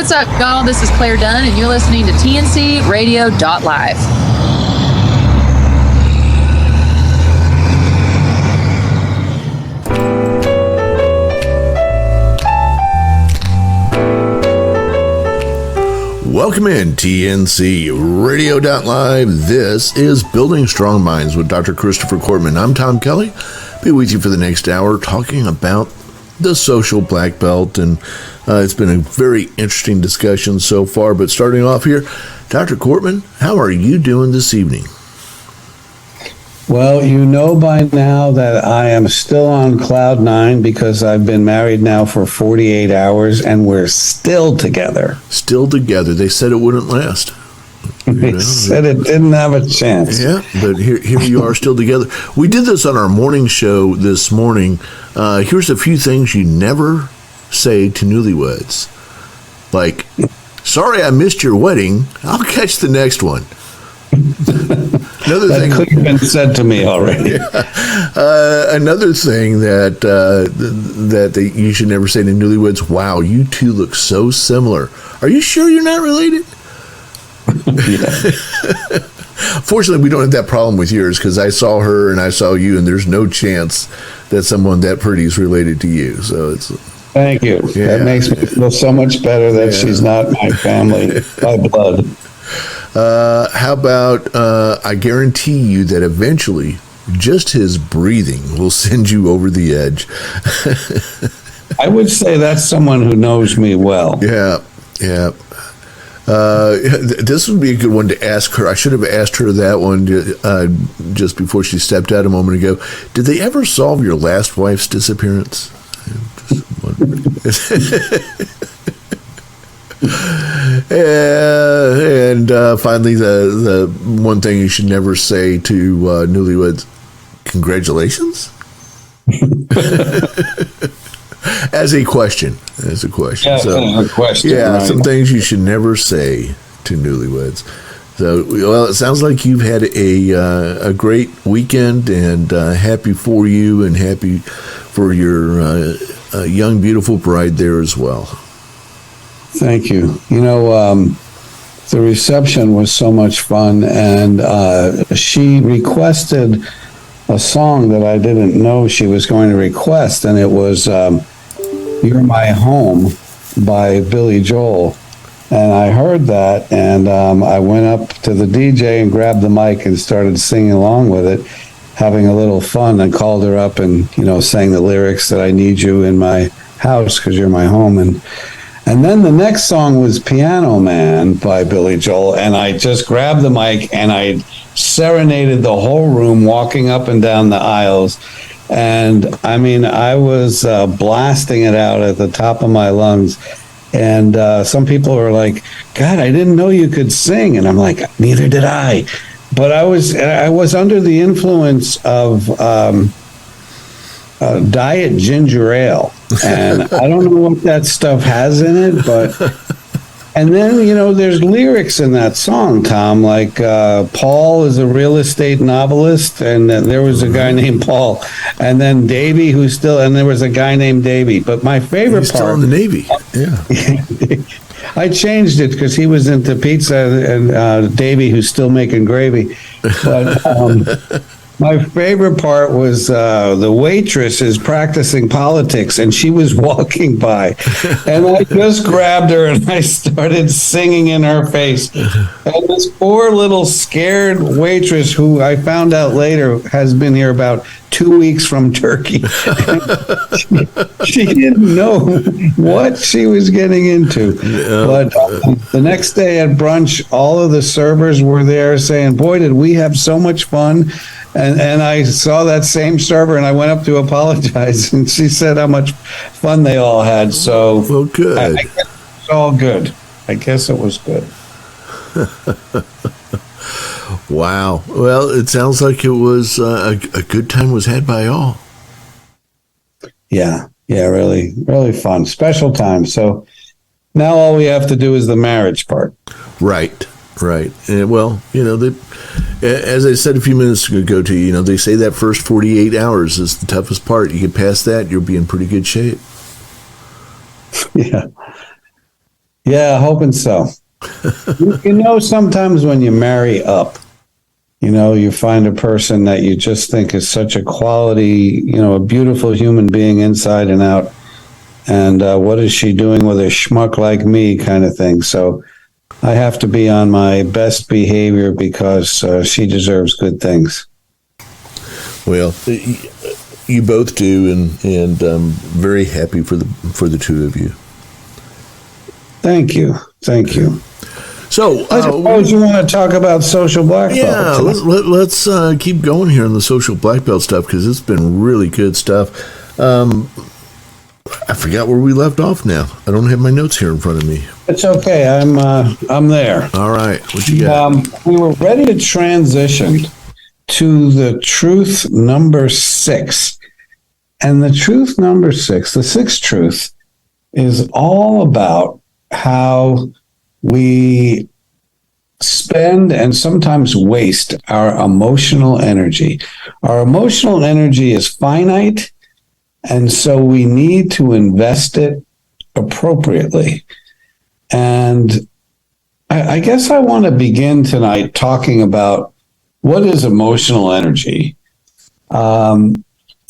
what's up, y'all? This is Claire Dunn, and you're listening to TNC Radio.live. Welcome in, TNC Radio.live. This is Building Strong Minds with Dr. Christopher Cortman. I'm Tom Kelly. Be with you for the next hour talking about the social black belt, and it's been a very interesting discussion so far. But starting off here, Dr. Cortman, how are you doing this evening? Well, you know by now that I am still on cloud nine because I've been married now for 48 hours and we're still together. Still together. They said it wouldn't last. They said it didn't have a chance. Yeah, but here you are still together. We did this on our morning show this morning. Here's a few things you never say to newlyweds. Like, sorry I missed your wedding. I'll catch the next one. Another that thing could have been said to me already. Another thing that you should never say to newlyweds: wow, you two look so similar. Are you sure you're not related? Fortunately, we don't have that problem with yours, because I saw her and I saw you, and there's no chance that someone that pretty is related to you. So it's. Thank you. Yeah. That makes me feel so much better that she's not my family by blood. How about, I guarantee you that eventually just his breathing will send you over the edge. I would say that's someone who knows me well. Yeah. This would be a good one to ask her. I should have asked her that one just before she stepped out a moment ago. Did they ever solve your last wife's disappearance? And finally, the one thing you should never say to newlyweds: congratulations. As a question. Yeah, so, a question. Yeah, right. Some things you should never say to newlyweds. So, well, it sounds like you've had a great weekend, and happy for you, and happy for your young, beautiful bride there as well. Thank you. You know, the reception was so much fun, and she requested a song that I didn't know she was going to request, and it was You're My Home by Billy Joel. And I heard that, and I went up to the DJ and grabbed the mic and started singing along with it, having a little fun, and called her up and, sang the lyrics that I need you in my house because you're my home. And then the next song was Piano Man by Billy Joel, and I just grabbed the mic and I serenaded the whole room, walking up and down the aisles. And I mean, I was blasting it out at the top of my lungs. And some people were like, God, I didn't know you could sing. And I'm like, neither did I. But I was under the influence of diet ginger ale. And I don't know what that stuff has in it, but, and then, there's lyrics in that song, Tom, like Paul is a real estate novelist, and there was a guy named Paul, and then Davey, and there was a guy named Davey. But my favorite He's part. still in the Navy. Yeah. I changed it because he was into pizza, and Davey, who's still making gravy. But my favorite part was the waitress is practicing politics, and she was walking by, and I just grabbed her and I started singing in her face. And this poor little scared waitress, who I found out later has been here about 2 weeks from Turkey, she didn't know what she was getting into. But the next day at brunch, all of the servers were there saying, boy, did we have so much fun. And I saw that same server, and I went up to apologize, and she said how much fun they all had. So, well, good. I guess it was all good. I guess it was good. Wow. Well, it sounds like it was a good time was had by all. Yeah, really, really fun. Special time. So now all we have to do is the marriage part. Right. And, well, as I said a few minutes ago to you, they say that first 48 hours is the toughest part. You get past that, you'll be in pretty good shape. Yeah. Yeah, hoping so. Sometimes when you marry up, you find a person that you just think is such a quality, a beautiful human being inside and out. And what is she doing with a schmuck like me kind of thing? So I have to be on my best behavior because she deserves good things. Well, you both do, and I'm very happy for the two of you. Thank you. So I suppose you want to talk about social black belt. Yeah, let's keep going here on the social black belt stuff because it's been really good stuff. I forgot where we left off now. I don't have my notes here in front of me. It's okay. I'm there. All right. What you got? We were ready to transition to the truth number 6. And the truth number 6, the sixth truth, is all about how we spend and sometimes waste our emotional energy. Our emotional energy is finite, and so we need to invest it appropriately. And I guess I want to begin tonight talking about what is emotional energy. And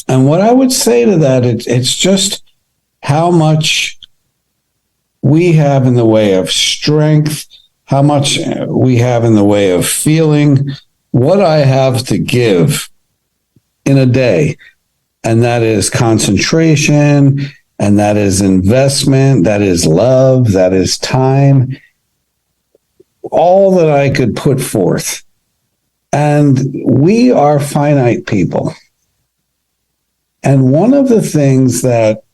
what I would say to that, it's just how much we have in the way of strength, how much we have in the way of feeling, what I have to give in a day. And that is concentration, and that is investment, that is love, that is time, all that I could put forth. And we are finite people. And one of the things that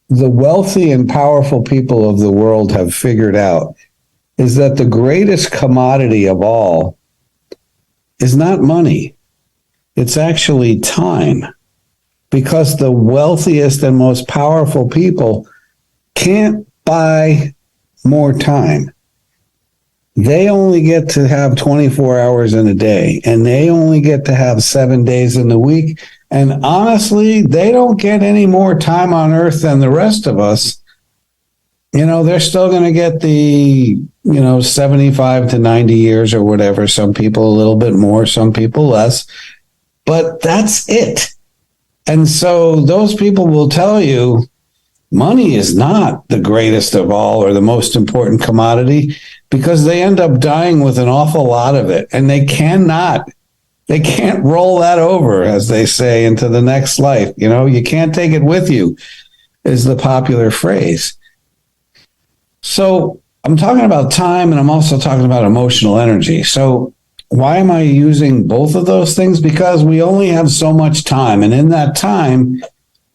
the wealthy and powerful people of the world have figured out is that the greatest commodity of all is not money. It's actually time. Because the wealthiest and most powerful people can't buy more time. They only get to have 24 hours in a day, and they only get to have 7 days in the week. And honestly, they don't get any more time on earth than the rest of us. They're still going to get the, 75 to 90 years or whatever. Some people a little bit more, some people less. But that's it. And so those people will tell you money is not the greatest of all or the most important commodity because they end up dying with an awful lot of it. And they can't roll that over, as they say, into the next life. You can't take it with you, is the popular phrase. So I'm talking about time, and I'm also talking about emotional energy. So why am I using both of those things? Because we only have so much time. And in that time,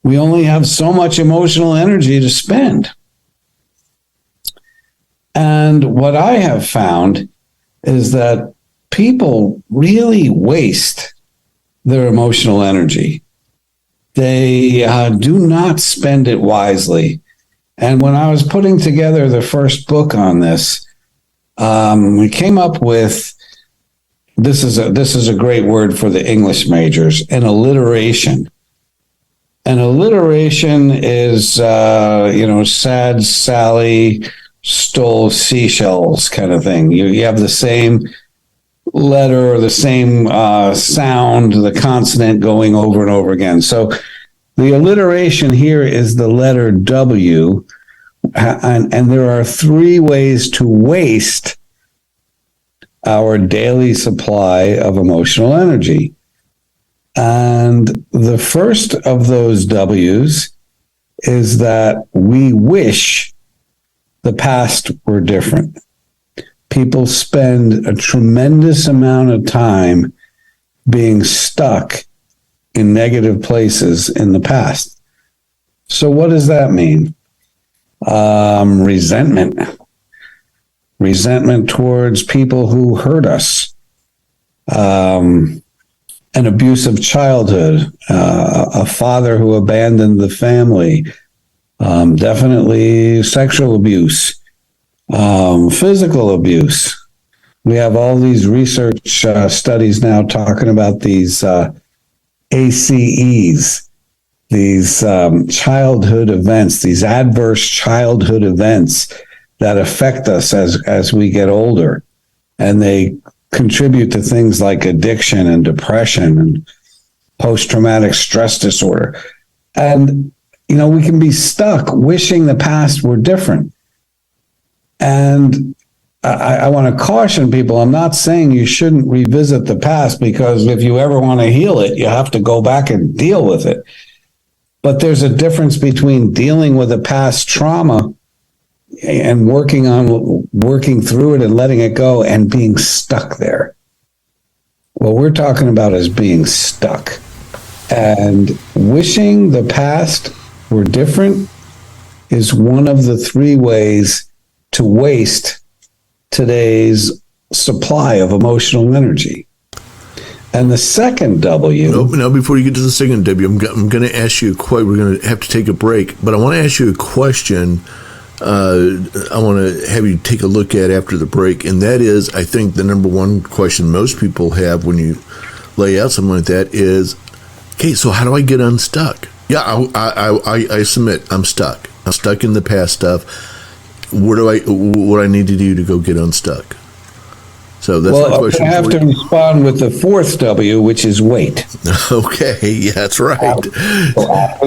we only have so much emotional energy to spend. And what I have found is that people really waste their emotional energy. They do not spend it wisely. And when I was putting together the first book on this, we came up with this is a great word for the English majors, an alliteration. An alliteration is, sad Sally stole seashells kind of thing. You have the same letter or the same sound, the consonant going over and over again. So the alliteration here is the letter W, and there are 3 ways to waste our daily supply of emotional energy. And the first of those W's is that we wish the past were different. People spend a tremendous amount of time being stuck in negative places in the past. So what does that mean? Resentment towards people who hurt us, an abusive childhood, a father who abandoned the family, definitely sexual abuse, physical abuse. We have all these research studies now talking about these ACEs, these childhood events, these adverse childhood events that affect us as we get older, and they contribute to things like addiction and depression and post-traumatic stress disorder. And, we can be stuck wishing the past were different. And I want to caution people, I'm not saying you shouldn't revisit the past, because if you ever want to heal it, you have to go back and deal with it. But there's a difference between dealing with a past trauma and working through it and letting it go, and being stuck there. What we're talking about is being stuck. And wishing the past were different is one of the 3 ways to waste today's supply of emotional energy. And the second W... No, before you get to the second W, I'm going to ask you a question. We're going to have to take a break, but I want to ask you a question I want to have you take a look at after the break, and that is, I think the number one question most people have when you lay out something like that is, okay, so how do I get unstuck? Yeah, I submit, I'm stuck. I'm stuck in the past stuff. What do I need to do to go get unstuck? So that's my question. I have to respond with the fourth W, which is wait. Okay, yeah, that's right. After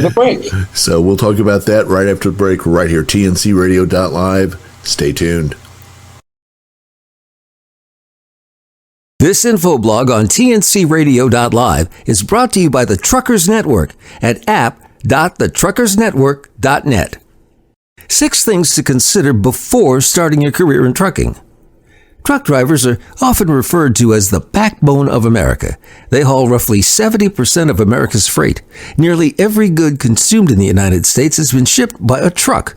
the break. So we'll talk about that right after the break, right here, tncradio.live. Stay tuned. This infoblog on tncradio.live is brought to you by the Truckers Network at app.thetruckersnetwork.net. 6 things to consider before starting your career in trucking. Truck drivers are often referred to as the backbone of America. They haul roughly 70% of America's freight. Nearly every good consumed in the United States has been shipped by a truck.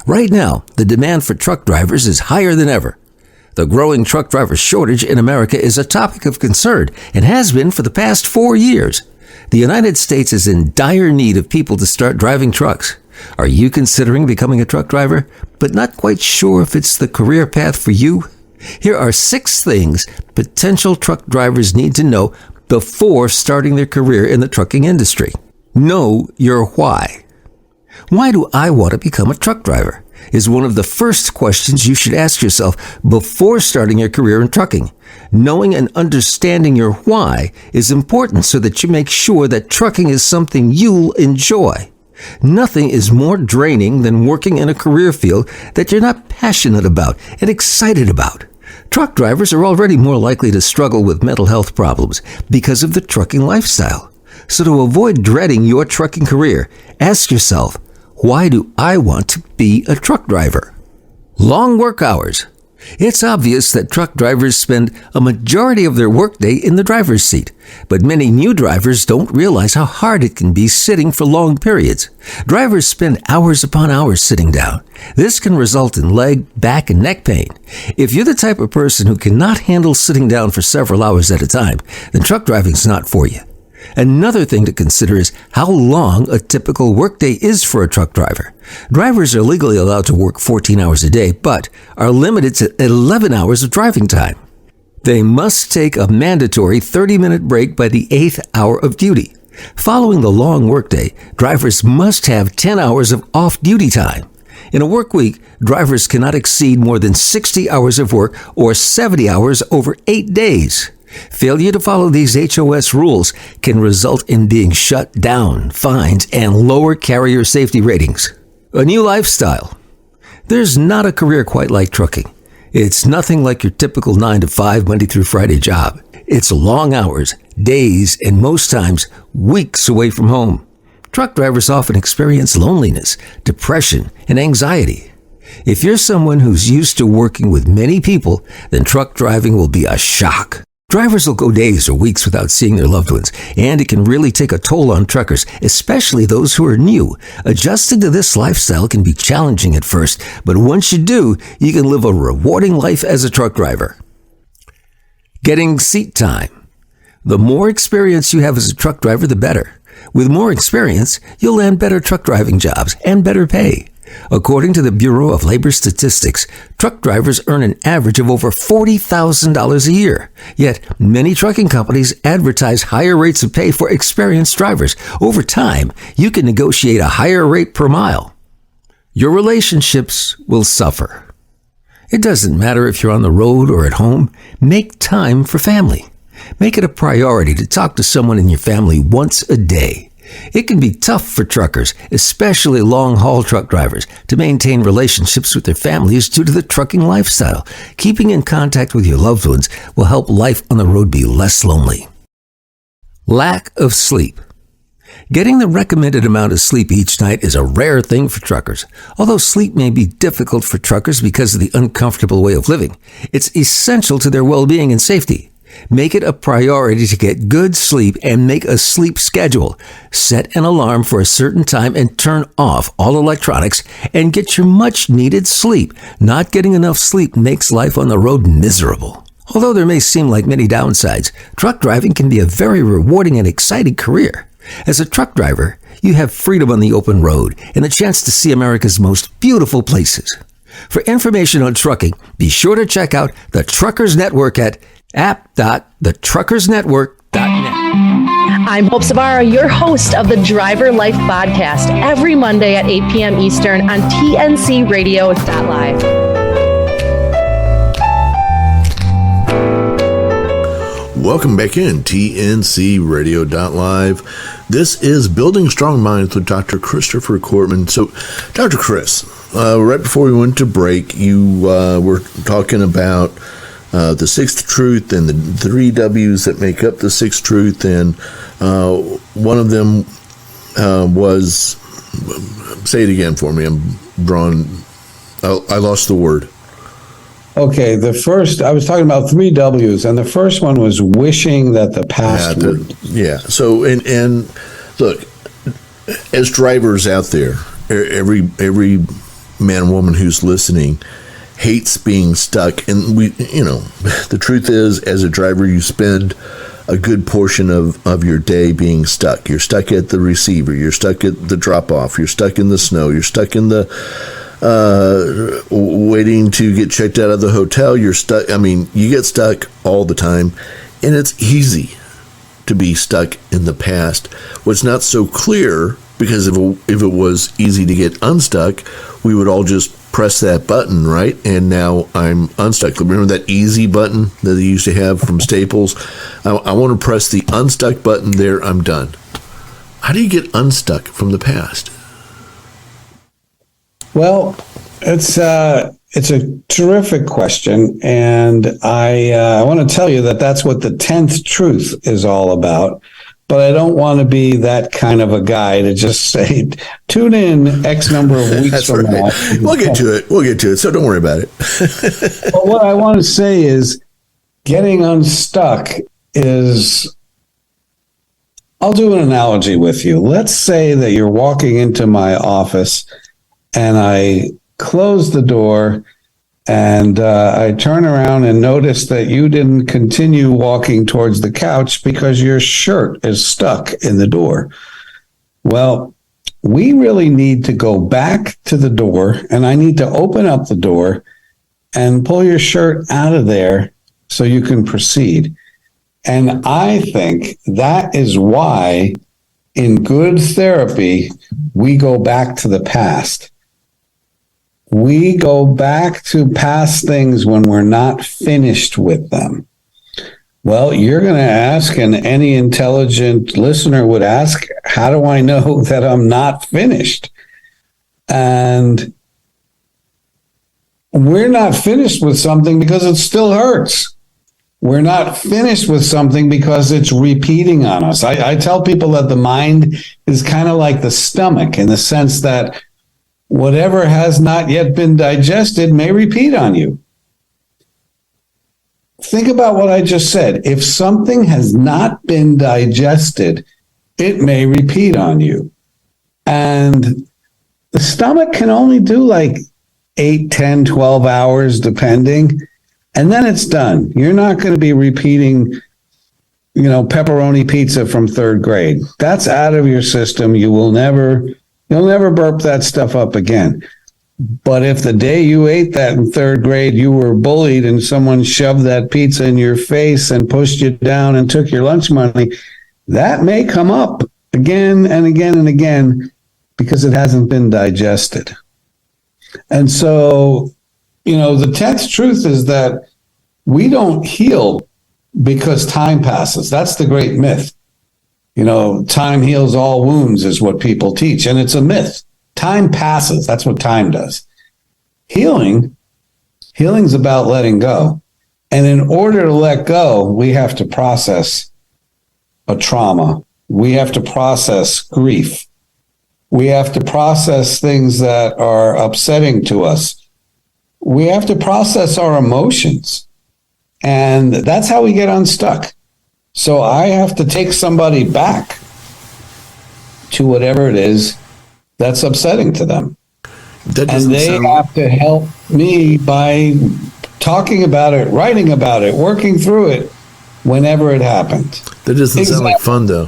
Right now, the demand for truck drivers is higher than ever. The growing truck driver shortage in America is a topic of concern and has been for the past 4 years. The United States is in dire need of people to start driving trucks. Are you considering becoming a truck driver, but not quite sure if it's the career path for you? Here are 6 things potential truck drivers need to know before starting their career in the trucking industry. Know your why. Why do I want to become a truck driver? Is one of the first questions you should ask yourself before starting your career in trucking. Knowing and understanding your why is important so that you make sure that trucking is something you'll enjoy. Nothing is more draining than working in a career field that you're not passionate about and excited about. Truck drivers are already more likely to struggle with mental health problems because of the trucking lifestyle. So to avoid dreading your trucking career, ask yourself, why do I want to be a truck driver? Long work hours. It's obvious that truck drivers spend a majority of their workday in the driver's seat, but many new drivers don't realize how hard it can be sitting for long periods. Drivers spend hours upon hours sitting down. This can result in leg, back, and neck pain. If you're the type of person who cannot handle sitting down for several hours at a time, then truck driving is not for you. Another thing to consider is how long a typical workday is for a truck driver. Drivers are legally allowed to work 14 hours a day, but are limited to 11 hours of driving time. They must take a mandatory 30-minute break by the 8th hour of duty. Following the long workday, drivers must have 10 hours of off-duty time. In a work week, drivers cannot exceed more than 60 hours of work or 70 hours over 8 days. Failure to follow these HOS rules can result in being shut down, fines, and lower carrier safety ratings. A new lifestyle. There's not a career quite like trucking. It's nothing like your typical 9 to 5 Monday through Friday job. It's long hours, days, and most times weeks away from home. Truck drivers often experience loneliness, depression, and anxiety. If you're someone who's used to working with many people, then truck driving will be a shock. Drivers will go days or weeks without seeing their loved ones, and it can really take a toll on truckers, especially those who are new. Adjusting to this lifestyle can be challenging at first, but once you do, you can live a rewarding life as a truck driver. Getting seat time. The more experience you have as a truck driver, the better. With more experience, you'll land better truck driving jobs and better pay. According to the Bureau of Labor Statistics, truck drivers earn an average of over $40,000 a year. Yet, many trucking companies advertise higher rates of pay for experienced drivers. Over time, you can negotiate a higher rate per mile. Your relationships will suffer. It doesn't matter if you're on the road or at home, make time for family. Make it a priority to talk to someone in your family once a day. It can be tough for truckers, especially long-haul truck drivers, to maintain relationships with their families due to the trucking lifestyle. Keeping in contact with your loved ones will help life on the road be less lonely. Lack of sleep. Getting the recommended amount of sleep each night is a rare thing for truckers. Although sleep may be difficult for truckers because of the uncomfortable way of living, it's essential to their well-being and safety. Make it a priority to get good sleep and make a sleep schedule. Set an alarm for a certain time and turn off all electronics and get your much-needed sleep. Not getting enough sleep makes life on the road miserable. Although there may seem like many downsides, truck driving can be a very rewarding and exciting career. As a truck driver, you have freedom on the open road and the chance to see America's most beautiful places. For information on trucking, be sure to check out the Truckers Network at app.thetruckersnetwork.net. I'm Hope Savara, your host of the Driver Life Podcast, every Monday at 8 p.m. Eastern on TNCRadio.live. Welcome back in, TNCRadio.live. This is Building Strong Minds with Dr. Christopher Cortman. So, Dr. Chris, right before we went to break, you were talking about the sixth truth and the three W's that make up the sixth truth, and one of them was, say it again for me, I lost the word. Okay, I was talking about three W's, and the first one was wishing that the past would. Yeah, so, and look, as drivers out there, every man and woman who's listening hates being stuck, and the truth is, as a driver, you spend a good portion of your day being stuck. You're stuck at the receiver, you're stuck at the drop-off, you're stuck in the snow, you're stuck in the waiting to get checked out of the hotel. You're stuck. You get stuck all the time, and it's easy to be stuck in the past. What's not so clear, because if it was easy to get unstuck, we would all just press that button, right? And now I'm unstuck. Remember that easy button that they used to have from Staples? I want to press the unstuck button there. I'm done. How do you get unstuck from the past? Well, it's a terrific question, and I want to tell you that that's what the 10th truth is all about. But I don't want to be that kind of a guy to just say, tune in X number of weeks from now. We'll get to it. So don't worry about it. But what I want to say is getting unstuck is, I'll do an analogy with you. Let's say that you're walking into my office and I close the door and I turn around and notice that you didn't continue walking towards the couch because your shirt is stuck in the door. Well, we really need to go back to the door, and I need to open up the door and pull your shirt out of there so you can proceed. And I think that is why in good therapy, we go back to the past. We go back to past things when we're not finished with them. Well, you're going to ask, and any intelligent listener would ask, how do I know that I'm not finished? And we're not finished with something because it still hurts. We're not finished with something because it's repeating on us. I tell people that the mind is kind of like the stomach, in the sense that whatever has not yet been digested may repeat on you. Think about what I just said. If something has not been digested, it may repeat on you. And the stomach can only do like 8, 10, 12 hours, depending. And then it's done. You're not going to be repeating, pepperoni pizza from third grade. That's out of your system. You'll never burp that stuff up again. But if the day you ate that in third grade, you were bullied and someone shoved that pizza in your face and pushed you down and took your lunch money, that may come up again and again and again because it hasn't been digested. And so the 10th truth is that we don't heal because time passes. That's the great myth. Time heals all wounds is what people teach, and it's a myth. Time passes. That's what time does. Healing's about letting go. And in order to let go, we have to process a trauma. We have to process grief. We have to process things that are upsetting to us. We have to process our emotions. And that's how we get unstuck. So I have to take somebody back to whatever it is that's upsetting to them. And they have to help me by talking about it, writing about it, working through it whenever it happens. That doesn't sound like fun, though.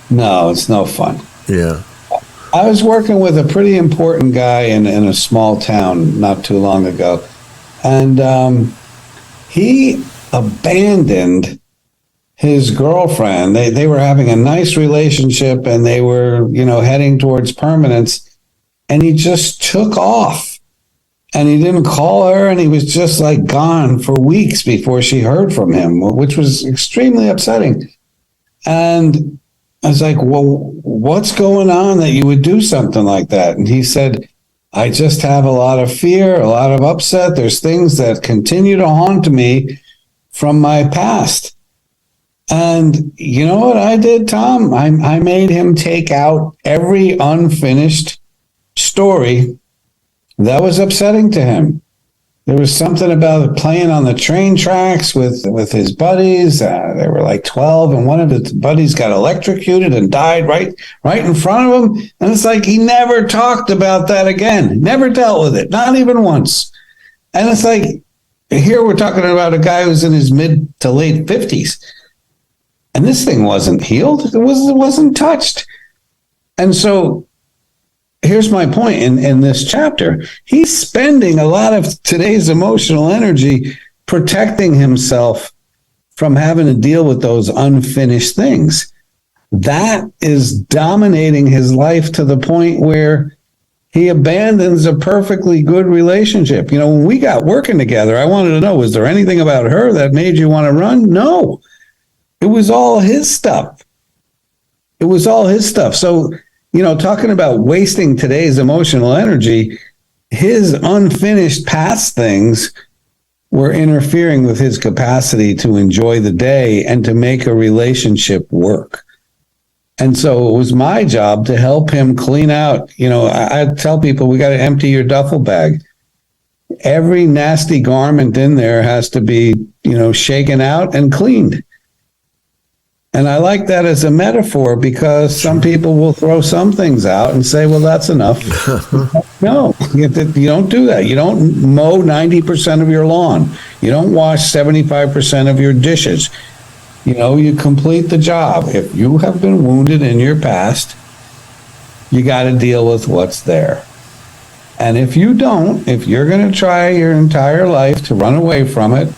No, it's no fun. Yeah. I was working with a pretty important guy in a small town not too long ago. And he abandoned his girlfriend. They were having a nice relationship and they were, heading towards permanence. And he just took off. And he didn't call her, and he was just like gone for weeks before she heard from him, which was extremely upsetting. And I was like, well, what's going on that you would do something like that? And he said, I just have a lot of fear, a lot of upset. There's things that continue to haunt me from my past. And you know what I did, Tom? I made him take out every unfinished story that was upsetting to him. There was something about playing on the train tracks with his buddies. They were like 12, and one of his buddies got electrocuted and died right in front of him. And it's like he never talked about that again. Never dealt with it, not even once. And it's like, here we're talking about a guy who's in his mid to late 50s. And this thing wasn't healed. It wasn't touched. And so here's my point in this chapter. He's spending a lot of today's emotional energy protecting himself from having to deal with those unfinished things. That is dominating his life to the point where he abandons a perfectly good relationship. When we got working together, I wanted to know, was there anything about her that made you want to run? No. It was all his stuff. So, talking about wasting today's emotional energy, his unfinished past things were interfering with his capacity to enjoy the day and to make a relationship work. And so it was my job to help him clean out. I tell people, we got to empty your duffel bag. Every nasty garment in there has to be, shaken out and cleaned. And I like that as a metaphor because some people will throw some things out and say, well, that's enough. No, you don't do that. You don't mow 90% of your lawn. You don't wash 75% of your dishes. You complete the job. If you have been wounded in your past, you got to deal with what's there. And if you don't, if you're going to try your entire life to run away from it,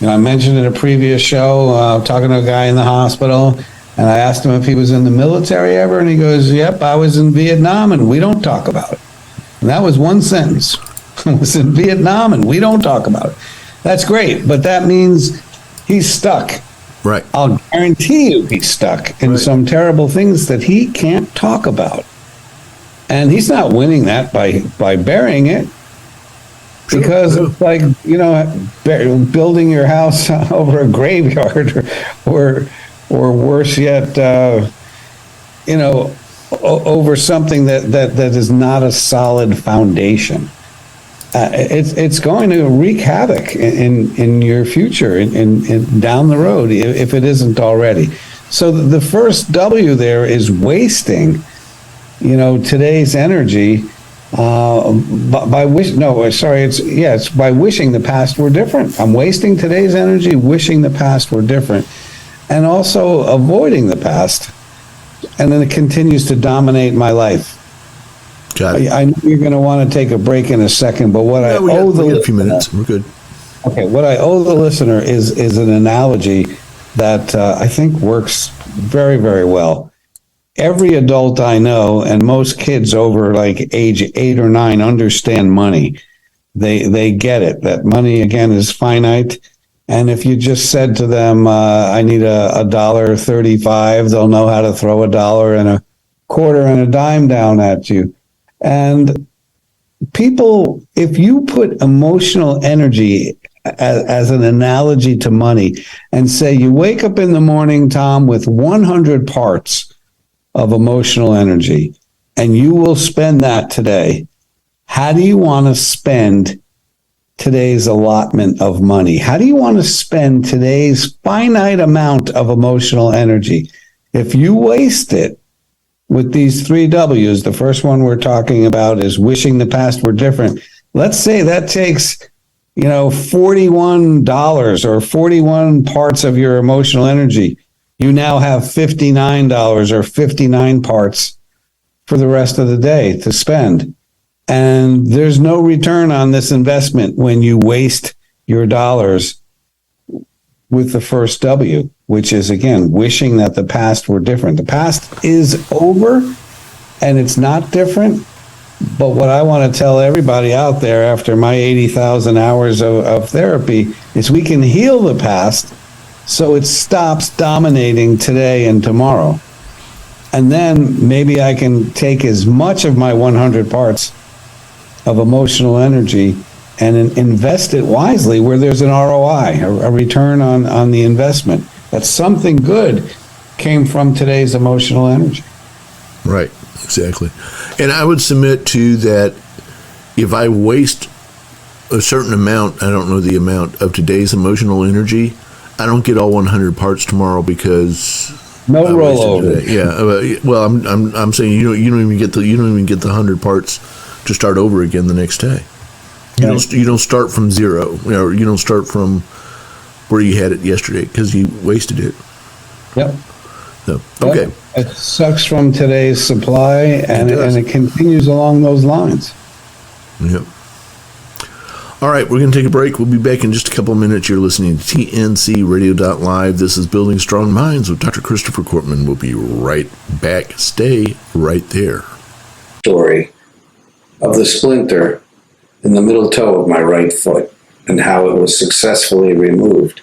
I mentioned in a previous show, talking to a guy in the hospital, and I asked him if he was in the military ever, and he goes, yep, I was in Vietnam, and we don't talk about it. And that was one sentence. I was in Vietnam, and we don't talk about it. That's great, but that means he's stuck. Right. I'll guarantee you he's stuck in some terrible things that he can't talk about. And he's not winning that by burying it. Because it's like, building your house over a graveyard or worse yet, over something that is not a solid foundation. It's going to wreak havoc in your future in down the road if it isn't already. So the first W there is wasting, today's energy. It's by wishing the past were different. I'm wasting today's energy wishing the past were different, and also avoiding the past, and then it continues to dominate my life. Got it. I know you're going to want to take a break in a second, but what I owe a few minutes. We're good. Okay, what I owe the listener is an analogy that I think works very, very well. Every adult I know, and most kids over like age 8 or 9 understand money. They get it, that money, again, is finite. And if you just said to them, I need a $1.35, they'll know how to throw $1 and a quarter and a dime down at you. And people, if you put emotional energy as an analogy to money and say you wake up in the morning, Tom, with 100 parts of emotional energy, and you will spend that today, how do you want to spend today's allotment of money? How do you want to spend today's finite amount of emotional energy? If you waste it with these 3 W's, the first one we're talking about is wishing the past were different. Let's say that takes, $41 or 41 parts of your emotional energy. You now have $59 or 59 parts for the rest of the day to spend. And there's no return on this investment when you waste your dollars with the first W, which is, again, wishing that the past were different. The past is over and it's not different. But what I want to tell everybody out there after my 80,000 hours of therapy is we can heal the past so it stops dominating today and tomorrow. And then maybe I can take as much of my 100 parts of emotional energy and invest it wisely where there's an ROI, a return on the investment. That something good came from today's emotional energy. Right, exactly. And I would submit to that if I waste a certain amount, I don't know the amount of today's emotional energy, I don't get all 100 parts tomorrow because no rollover. Yeah, well, I'm saying you don't even get the 100 parts to start over again the next day. You don't start from zero. You don't start from where you had it yesterday because you wasted it. Yep. So, okay. Yep. It sucks from today's supply, and it continues along those lines. Yep. All right, we're going to take a break. We'll be back in just a couple of minutes. You're listening to TNCRadio.live. This is Building Strong Minds with Dr. Christopher Cortman. We'll be right back. Stay right there. Story of the splinter in the middle toe of my right foot and how it was successfully removed.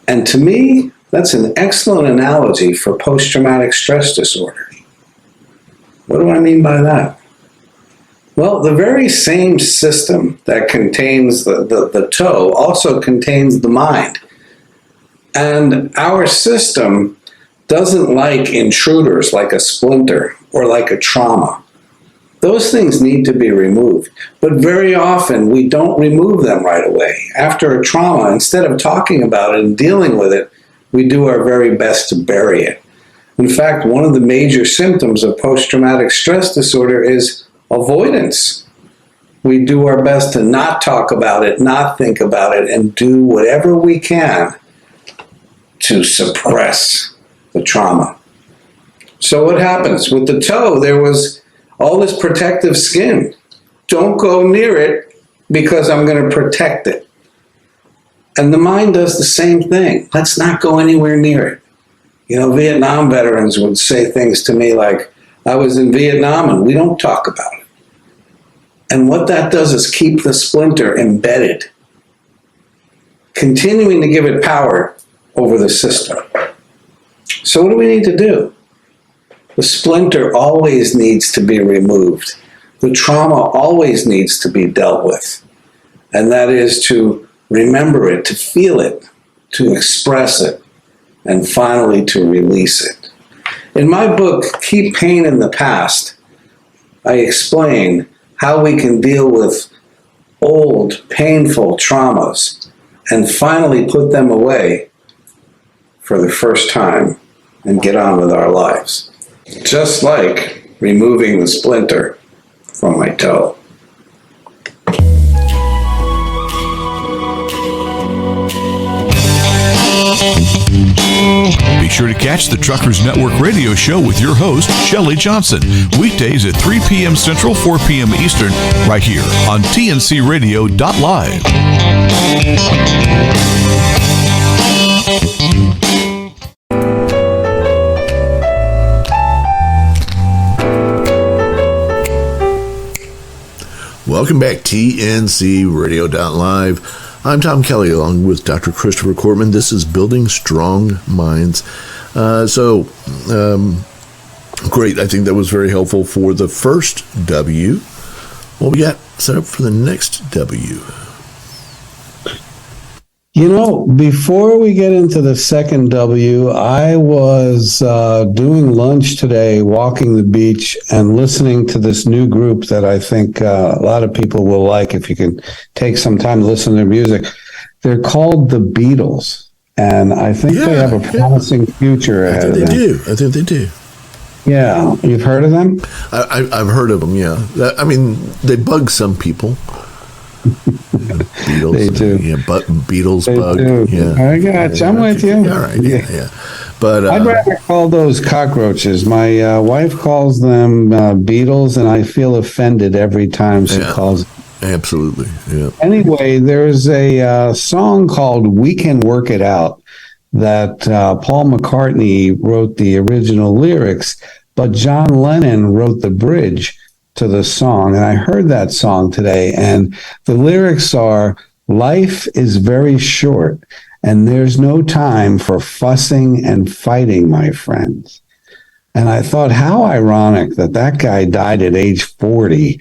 And to me, that's an excellent analogy for post-traumatic stress disorder. What do I mean by that? Well, the very same system that contains the toe also contains the mind. And our system doesn't like intruders like a splinter or like a trauma. Those things need to be removed. But very often we don't remove them right away. After a trauma, instead of talking about it and dealing with it, we do our very best to bury it. In fact, one of the major symptoms of post-traumatic stress disorder is avoidance. We do our best to not talk about it, not think about it, and do whatever we can to suppress the trauma. So what happens? With the toe, there was all this protective skin. Don't go near it because I'm going to protect it. And the mind does the same thing. Let's not go anywhere near it. Vietnam veterans would say things to me like, I was in Vietnam and we don't talk about it. And what that does is keep the splinter embedded, continuing to give it power over the system. So what do we need to do? The splinter always needs to be removed. The trauma always needs to be dealt with. And that is to remember it, to feel it, to express it, and finally to release it. In my book, Keep Pain in the Past, I explain how we can deal with old, painful traumas and finally put them away for the first time and get on with our lives. Just like removing the splinter from my toe. Be sure to catch the Truckers Network radio show with your host, Shelley Johnson, weekdays at 3 p.m. Central, 4 p.m. Eastern, right here on TNCRadio.live. Welcome back, TNC Radio.live. I'm Tom Kelly, along with Dr. Christopher Cortman. This is Building Strong Minds. Great. I think that was very helpful for the first W. What we got set up for the next W? You know, before we get into the second W, I was doing lunch today, walking the beach, and listening to this new group that I think a lot of people will like if you can take some time to listen to their music. They're called the Beatles, and I think they have a promising future ahead of them. I think they do. Yeah, you've heard of them? I've heard of them, yeah. I mean, they bug some people. Beatles. They do. Yeah, Beatles They bug. do. Yeah. I got you. I'm with you. All right. Yeah. But I'd rather call those cockroaches. My wife calls them beetles, and I feel offended every time she calls them. Absolutely. Yeah. Anyway, there's a song called "We Can Work It Out" that Paul McCartney wrote the original lyrics, but John Lennon wrote the bridge to the song. And I heard that song today, and the lyrics are, "Life is very short, and there's no time for fussing and fighting, my friends." And I thought, how ironic that that guy died at age 40,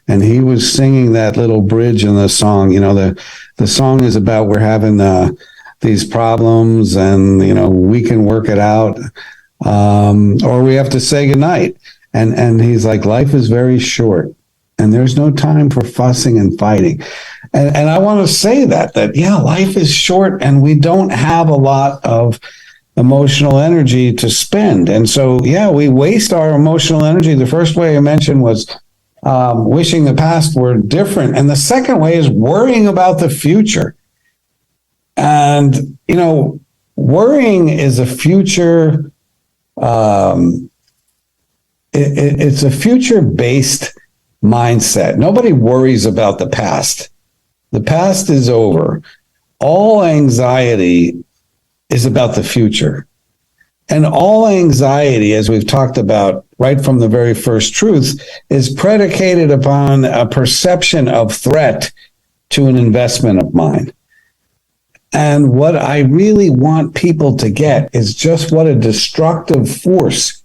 and he was singing that little bridge in the song. You know, the song is about we're having these problems, and, you know, we can work it out, or we have to say goodnight. And he's like, life is very short, and there's no time for fussing and fighting. And I want to say that life is short, and we don't have a lot of emotional energy to spend. And so, we waste our emotional energy. The first way I mentioned was wishing the past were different. And the second way is worrying about the future. And, you know, worrying is a future, it's a future-based mindset. Nobody worries about the past. The past is over. All anxiety is about the future. And all anxiety, as we've talked about right from the very first truth, is predicated upon a perception of threat to an investment of mine. And what I really want people to get is just what a destructive force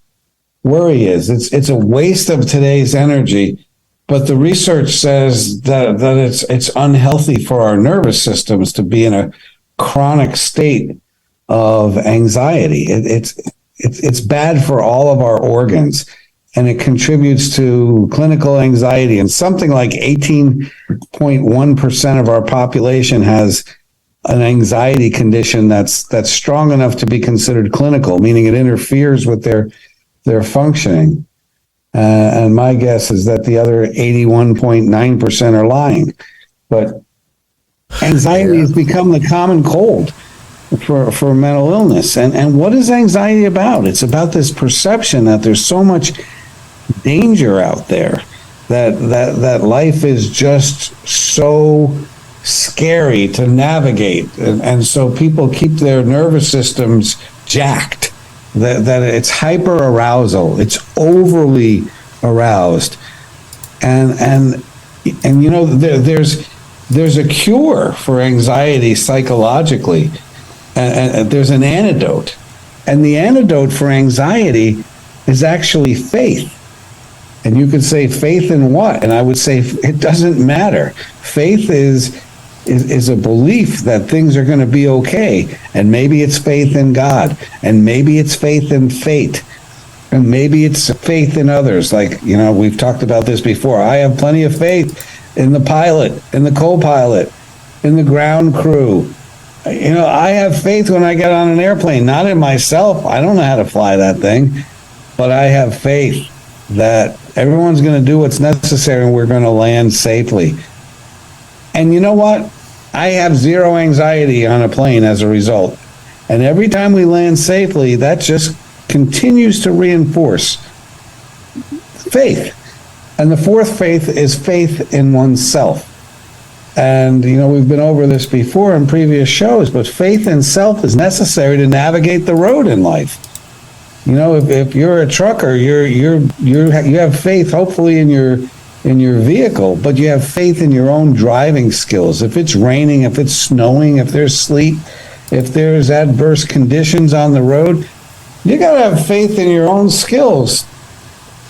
worry is. It's a waste of today's energy, but the research says that it's unhealthy for our nervous systems to be in a chronic state of anxiety. It's bad for all of our organs, and it contributes to clinical anxiety. And something like 18.1% of our population has an anxiety condition that's strong enough to be considered clinical, meaning it interferes with their functioning. And my guess is that the other 81.9% are lying. But anxiety has become the common cold for mental illness. And what is anxiety about? It's about this perception that there's so much danger out there, that life is just so scary to navigate. And so people keep their nervous systems jacked, that it's hyper arousal, it's overly aroused. And you know, there's a cure for anxiety psychologically, and there's an antidote. And the antidote for anxiety is actually faith. And you could say, faith in what? And I would say it doesn't matter. Faith is a belief that things are going to be okay. And maybe it's faith in God, and maybe it's faith in fate, and maybe it's faith in others. Like, you know, we've talked about this before. I have plenty of faith in the pilot, in the co-pilot, in the ground crew. You know, I have faith when I get on an airplane, not in myself. I don't know how to fly that thing, but I have faith that everyone's going to do what's necessary and we're going to land safely. And you know what? I have zero anxiety on a plane as a result. And every time we land safely, that just continues to reinforce faith. And the fourth faith is faith in oneself. And, you know, we've been over this before in previous shows, but faith in self is necessary to navigate the road in life. You know, if you're a trucker, you have faith, hopefully, in your in your vehicle, but you have faith in your own driving skills. If it's raining, if it's snowing, if there's sleet, if there's adverse conditions on the road, you got to have faith in your own skills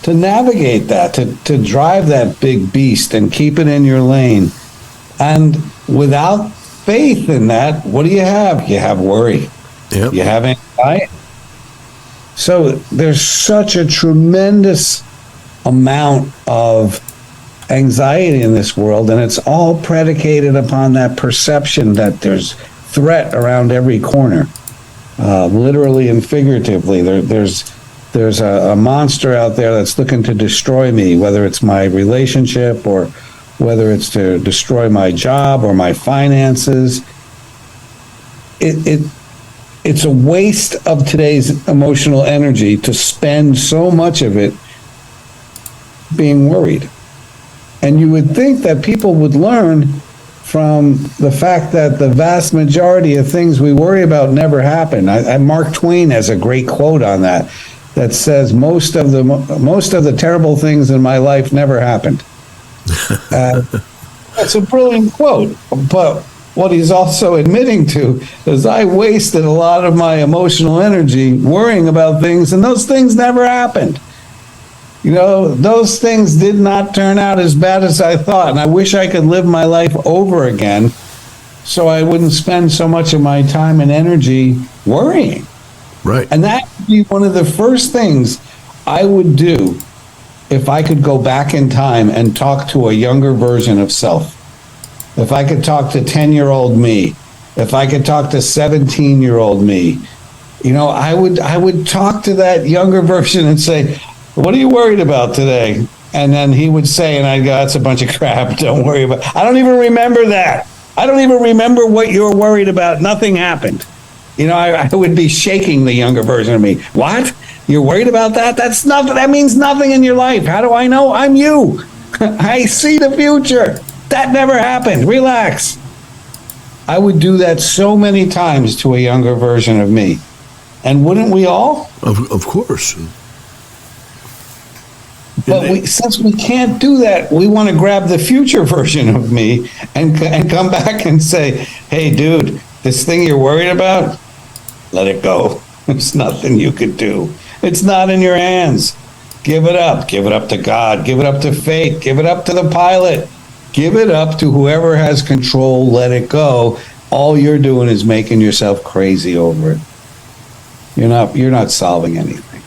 to navigate that, to drive that big beast and keep it in your lane. And without faith in that, what do you have? You have worry. Yep. You have anxiety. So there's such a tremendous amount of anxiety in this world, and it's all predicated upon that perception that there's threat around every corner, literally and figuratively. There's a monster out there that's looking to destroy me, whether it's my relationship or whether it's to destroy my job or my finances. It's a waste of today's emotional energy to spend so much of it being worried. And you would think that people would learn from the fact that the vast majority of things we worry about never happen. Mark Twain has a great quote on that says most of the terrible things in my life never happened. That's a brilliant quote, but what he's also admitting to is I wasted a lot of my emotional energy worrying about things, and those things never happened. You know, those things did not turn out as bad as I thought, and I wish I could live my life over again so I wouldn't spend so much of my time and energy worrying. Right. And that would be one of the first things I would do if I could go back in time and talk to a younger version of self. If I could talk to 10-year-old me, if I could talk to 17-year-old me, you know, I would talk to that younger version and say, what are you worried about today? And then he would say, and I'd go, that's a bunch of crap. Don't worry about it. I don't even remember that. I don't even remember what you're worried about. Nothing happened. You know, I would be shaking the younger version of me. What? You're worried about that? That's nothing. That means nothing in your life. How do I know? I'm you. I see the future. That never happened. Relax. I would do that so many times to a younger version of me. And wouldn't we all? Of course. But since we can't do that, we want to grab the future version of me and come back and say, hey, dude, this thing you're worried about, let it go. There's nothing you could do. It's not in your hands. Give it up. Give it up to God. Give it up to fate. Give it up to the pilot. Give it up to whoever has control. Let it go. All you're doing is making yourself crazy over it. You're not solving anything.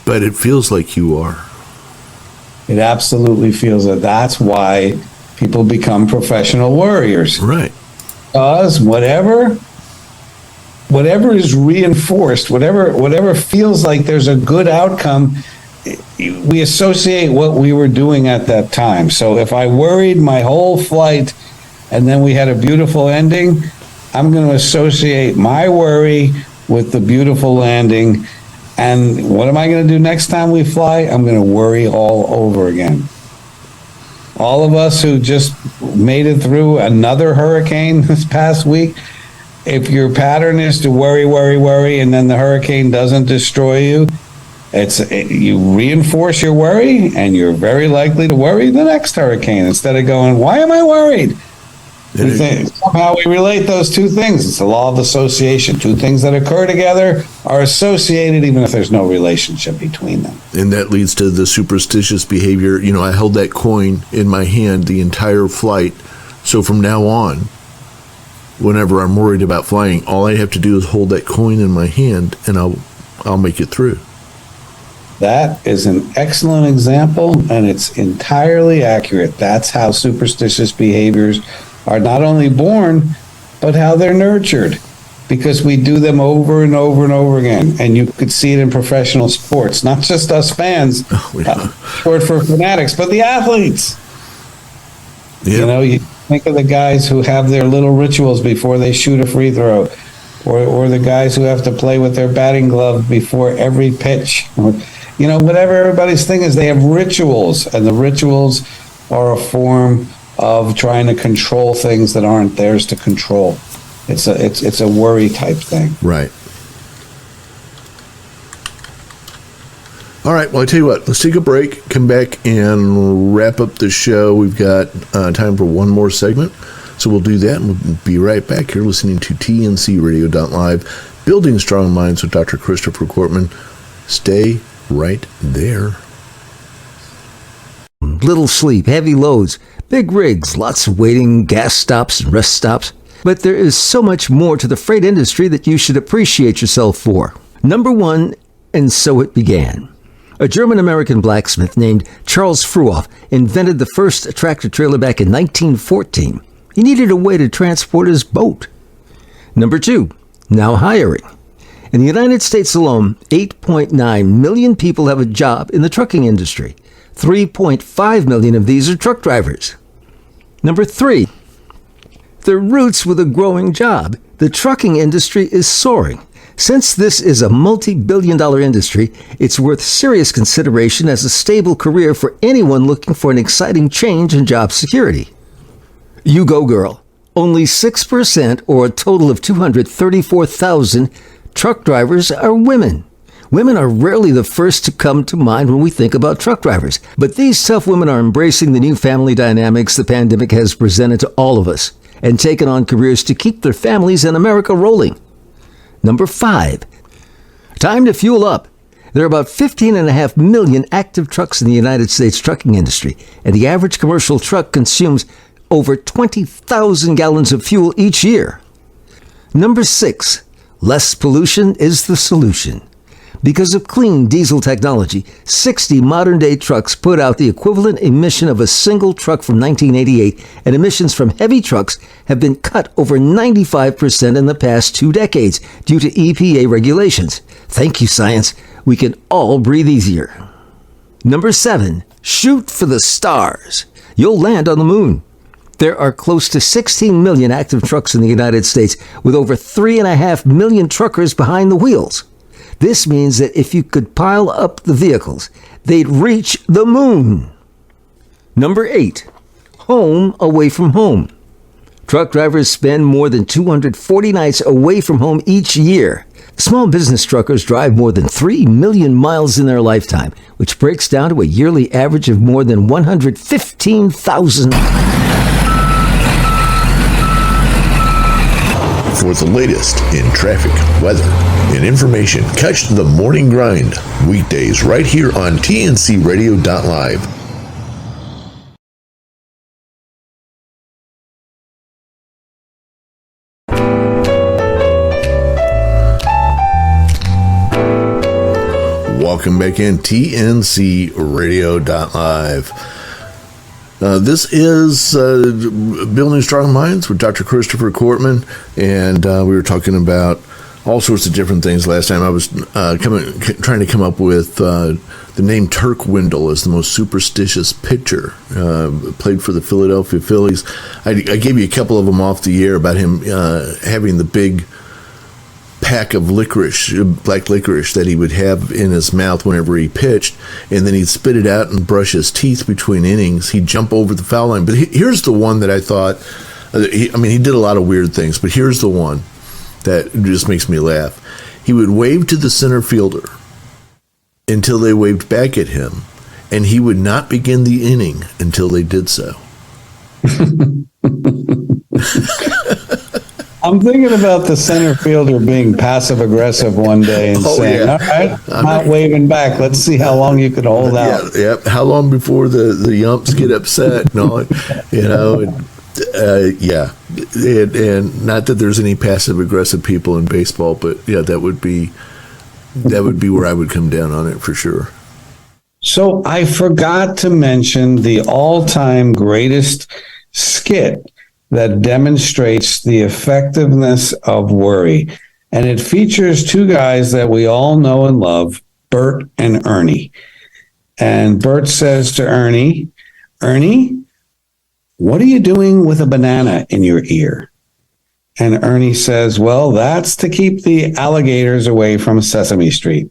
But it feels like you are. It absolutely feels that. That's why people become professional worriers. Right. Because whatever is reinforced, whatever feels like there's a good outcome, we associate what we were doing at that time. So if I worried my whole flight and then we had a beautiful ending, I'm going to associate my worry with the beautiful landing. And what am I going to do next time we fly? I'm going to worry all over again. All of us who just made it through another hurricane this past week, if your pattern is to worry, worry, worry, and then the hurricane doesn't destroy you, you reinforce your worry, and you're very likely to worry the next hurricane instead of going, why am I worried? Somehow we relate those two things. It's the law of association. Two things that occur together are associated even if there's no relationship between them. And that leads to the superstitious behavior. You know, I held that coin in my hand the entire flight. So from now on, whenever I'm worried about flying, all I have to do is hold that coin in my hand and I'll make it through. That is an excellent example, and it's entirely accurate. That's how superstitious behaviors are not only born, but how they're nurtured, because we do them over and over and over again. And you could see it in professional sports, not just us fans, short for fanatics, but the athletes. Yeah. You know, you think of the guys who have their little rituals before they shoot a free throw, or the guys who have to play with their batting glove before every pitch. You know, whatever everybody's thing is, they have rituals, and the rituals are a form of trying to control things that aren't theirs to control. It's a worry type thing. Right. All right, well, I tell you what, let's take a break, come back and wrap up the show. We've got time for one more segment, so we'll do that, and we'll be right back here listening to TNCRadio.live, Building Strong Minds with Dr. Christopher Cortman. Stay right there. Little sleep, heavy loads, big rigs, lots of waiting, gas stops and rest stops. But there is so much more to the freight industry that you should appreciate yourself for. Number one, and so it began. A German-American blacksmith named Charles Fruoff invented the first tractor-trailer back in 1914. He needed a way to transport his boat. Number two, now hiring. In the United States alone, 8.9 million people have a job in the trucking industry. 3.5 million of these are truck drivers. Number three, the roots with a growing job. The trucking industry is soaring. Since this is a multi-billion-dollar industry, it's worth serious consideration as a stable career for anyone looking for an exciting change in job security. You go, girl. Only 6%, or a total of 234,000, truck drivers are women. Women are rarely the first to come to mind when we think about truck drivers, but these tough women are embracing the new family dynamics the pandemic has presented to all of us and taking on careers to keep their families and America rolling. Number five, time to fuel up. There are about 15.5 million active trucks in the United States trucking industry, and the average commercial truck consumes over 20,000 gallons of fuel each year. Number six, less pollution is the solution. Because of clean diesel technology, 60 modern-day trucks put out the equivalent emission of a single truck from 1988, and emissions from heavy trucks have been cut over 95% in the past 2 decades due to EPA regulations. Thank you, science. We can all breathe easier. Number seven, shoot for the stars. You'll land on the moon. There are close to 16 million active trucks in the United States, with over 3.5 million truckers behind the wheels. This means that if you could pile up the vehicles, they'd reach the moon. Number eight, home away from home. Truck drivers spend more than 240 nights away from home each year. Small business truckers drive more than 3 million miles in their lifetime, which breaks down to a yearly average of more than 115,000. For the latest in traffic, weather, and information, catch the Morning Grind weekdays right here on TNCRadio.live. Welcome back in TNCRadio.live. This is Building Strong Minds with Dr. Christopher Cortman, and we were talking about all sorts of different things last time. I was trying to come up with the name Turk Wendell as the most superstitious pitcher, played for the Philadelphia Phillies. I gave you a couple of them off the air about him having the big pack of licorice, black licorice, that he would have in his mouth whenever he pitched, and then he'd spit it out and brush his teeth between innings. He'd jump over the foul line. But here's the one that I thought, he did a lot of weird things, but here's the one that just makes me laugh. He would wave to the center fielder until they waved back at him, and he would not begin the inning until they did so. I'm thinking about the center fielder being passive aggressive one day and saying, all right, I'm not waving back. Let's see how long you can hold out. Yeah. How long before the yumps get upset? And not that there's any passive aggressive people in baseball, but yeah, that would be where I would come down on it for sure. So I forgot to mention the all-time greatest skit that demonstrates the effectiveness of worry. And it features two guys that we all know and love, Bert and Ernie. And Bert says to Ernie, what are you doing with a banana in your ear? And Ernie says, well, that's to keep the alligators away from Sesame Street.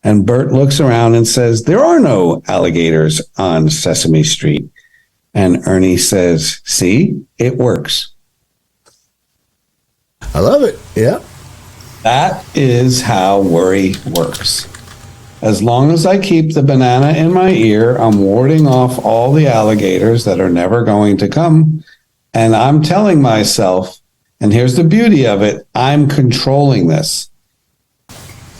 And Bert looks around and says, there are no alligators on Sesame Street. And Ernie says, see, it works. I love it. Yeah. That is how worry works. As long as I keep the banana in my ear, I'm warding off all the alligators that are never going to come. And I'm telling myself, and here's the beauty of it, I'm controlling this.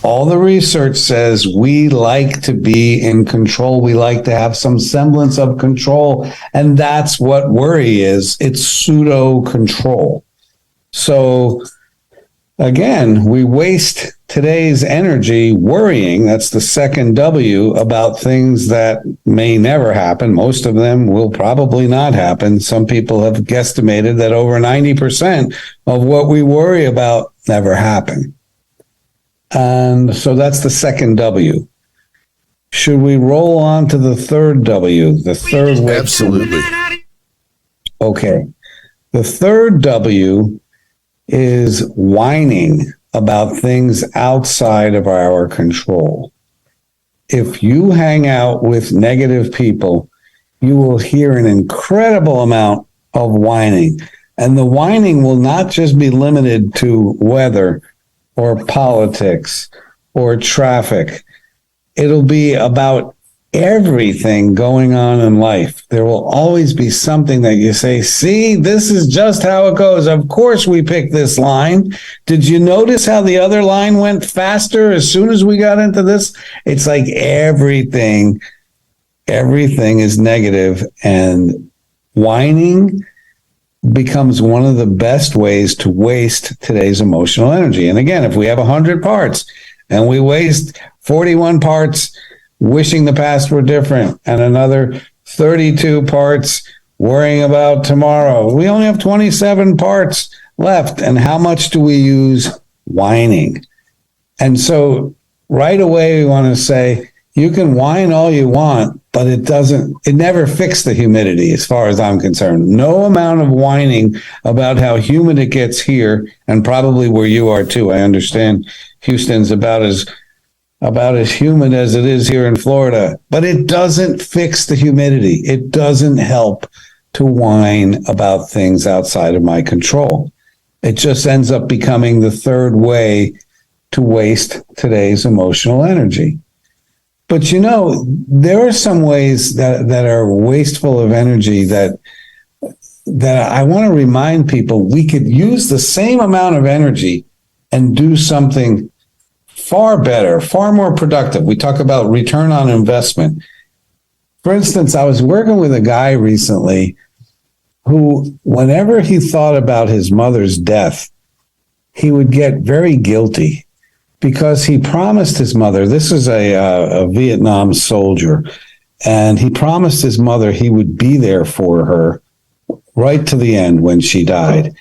All the research says we like to be in control. We like to have some semblance of control. And that's what worry is. It's pseudo control. So again, we waste today's energy worrying. That's the second W, about things that may never happen. Most of them will probably not happen. Some people have guesstimated that over 90% of what we worry about never happen. And so that's the second W. Should we roll on to the third W? The third way. Absolutely. Okay. The third W is whining about things outside of our control. If you hang out with negative people, you will hear an incredible amount of whining. And the whining will not just be limited to weather or politics or traffic. It'll be about everything going on in life. There will always be something that you say, see, this is just how it goes. Of course we picked this line. Did you notice how the other line went faster as soon as we got into this? It's like everything is negative, and whining becomes one of the best ways to waste today's emotional energy. And again, if we have 100 parts and we waste 41 parts wishing the past were different and another 32 parts worrying about tomorrow, we only have 27 parts left. And how much do we use whining? And so right away, we want to say, you can whine all you want, but it never fixed the humidity as far as I'm concerned. No amount of whining about how humid it gets here, and probably where you are too. I understand Houston's about as humid as it is here in Florida, but it doesn't fix the humidity. It doesn't help to whine about things outside of my control. It just ends up becoming the third way to waste today's emotional energy. But you know, there are some ways that are wasteful of energy that I want to remind people we could use the same amount of energy and do something far better, far more productive. We talk about return on investment. For instance, I was working with a guy recently who, whenever he thought about his mother's death, he would get very guilty, because he promised his mother, this is a Vietnam soldier, and he promised his mother he would be there for her right to the end when she died.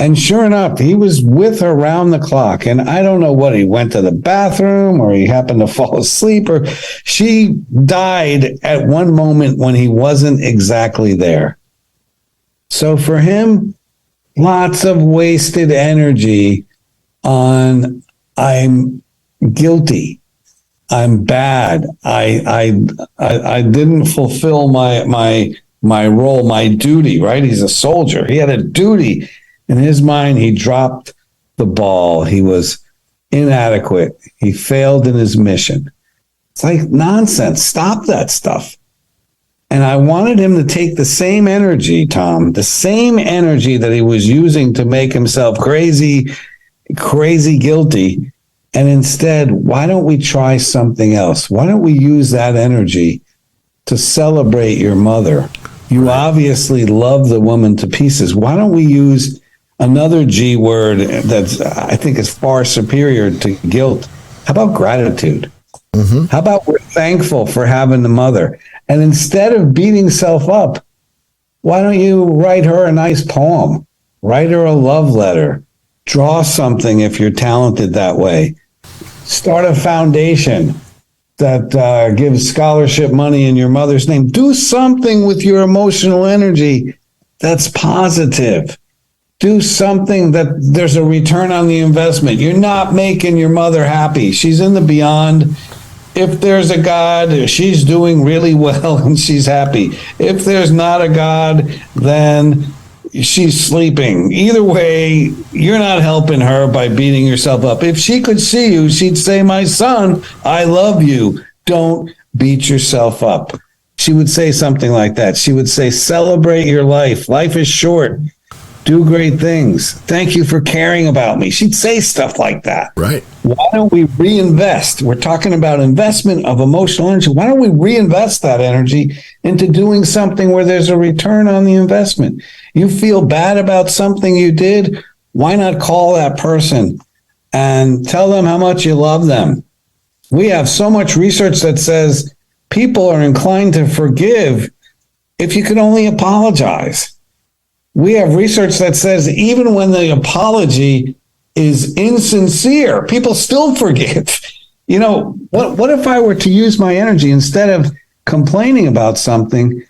And sure enough, he was with her round the clock. And I don't know what, he went to the bathroom or he happened to fall asleep, or she died at one moment when he wasn't exactly there. So for him, lots of wasted energy on, I'm guilty, I'm bad, I didn't fulfill my role, my duty, right? He's a soldier. He had a duty. In his mind, he dropped the ball. He was inadequate. He failed in his mission. It's like nonsense. Stop that stuff. And I wanted him to take the same energy, Tom, the same energy that he was using to make himself crazy guilty. And instead, why don't we try something else? Why don't we use that energy to celebrate your mother? You obviously love the woman to pieces. Why don't we use another G word that's, I think, is far superior to guilt? How about gratitude? Mm-hmm. How about we're thankful for having the mother? And instead of beating self up, why don't you write her a nice poem? Write her a love letter. Draw something if you're talented that way. Start a foundation that gives scholarship money in your mother's name. Do something with your emotional energy that's positive. Do something that there's a return on the investment. You're not making your mother happy. She's in the beyond. If there's a God, she's doing really well and she's happy. If there's not a God, then she's sleeping. Either way, you're not helping her by beating yourself up. If she could see you, she'd say, my son, I love you. Don't beat yourself up. She would say something like that. She would say, celebrate your life. Life is short. Do great things. Thank you for caring about me. She'd say stuff like that. Right. Why don't we reinvest? We're talking about investment of emotional energy. Why don't we reinvest that energy into doing something where there's a return on the investment? You feel bad about something you did. Why not call that person and tell them how much you love them? We have so much research that says people are inclined to forgive if you can only apologize. We have research that says even when the apology is insincere, people still forgive. You know, what if I were to use my energy instead of complaining about something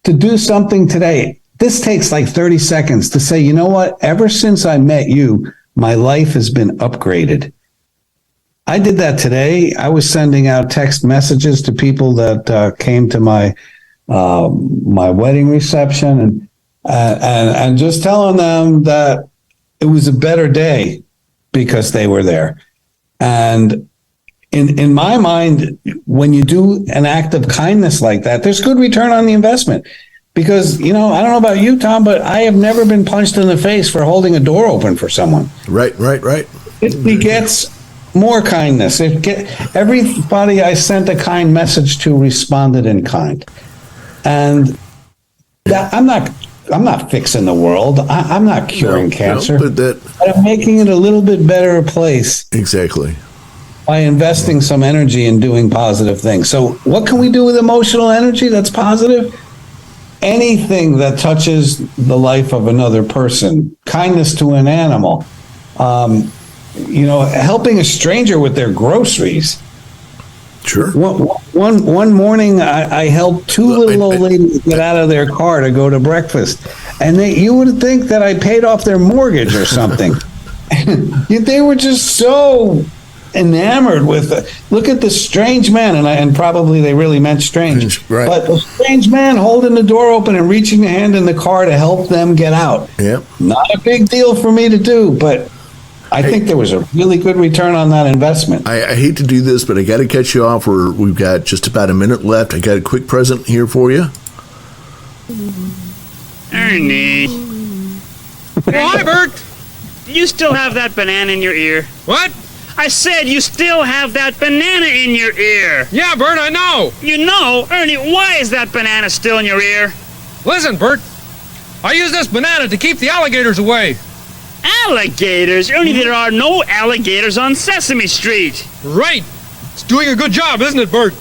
to do something today? This takes like 30 seconds to say, you know what? Ever since I met you, my life has been upgraded. I did that today. I was sending out text messages to people that came to my wedding reception and just telling them that it was a better day because they were there. And in my mind, when you do an act of kindness like that, there's good return on the investment. Because, you know, I don't know about you, Tom, but I have never been punched in the face for holding a door open for someone. Right. It begets more kindness. Everybody I sent a kind message to responded in kind. And that, I'm not fixing the world. I'm not curing cancer. But I'm making it a little bit better a place. Exactly. By investing some energy in doing positive things. So what can we do with emotional energy that's positive? Anything that touches the life of another person. Kindness to an animal. Helping a stranger with their groceries. Sure. One morning, I helped two little old ladies get out of their car to go to breakfast, and you would think that I paid off their mortgage or something. They were just so enamored with look at this strange man, and probably they really meant strange, right. But a strange man holding the door open and reaching a hand in the car to help them get out. Yep. Not a big deal for me to do, but I think there was a really good return on that investment. I hate to do this, but I got to cut you off. We've got just about a minute left. I got a quick present here for you. Ernie. Hi, Bert. You still have that banana in your ear. What? I said you still have that banana in your ear. Yeah, Bert, I know. You know, Ernie, why is that banana still in your ear? Listen, Bert. I use this banana to keep the alligators away. Alligators? Ernie, there are no alligators on Sesame Street. Right. It's doing a good job, isn't it, Bert?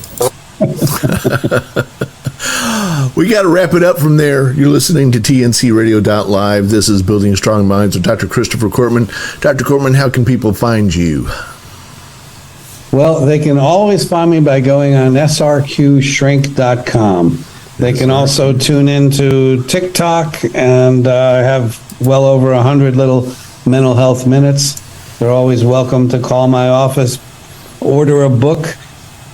We got to wrap it up from there. You're listening to TNCRadio.live. This is Building Strong Minds with Dr. Christopher Cortman. Dr. Cortman, how can people find you? Well, they can always find me by going on srqshrink.com. They can also tune into TikTok, and I have well over 100 little mental health minutes. They're always welcome to call my office, order a book.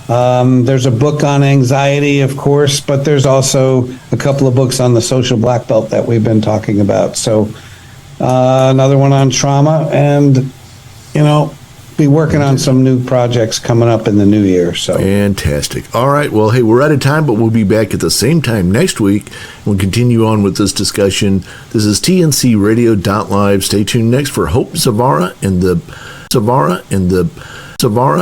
There's a book on anxiety, of course, but there's also a couple of books on the social black belt that we've been talking about. So another one on trauma, and, be working on some new projects coming up in the new year. So fantastic. All right. Well, hey, we're out of time, but we'll be back at the same time next week. We'll continue on with this discussion. This is TNCRadio.live. Stay tuned next for Hope Zavara and the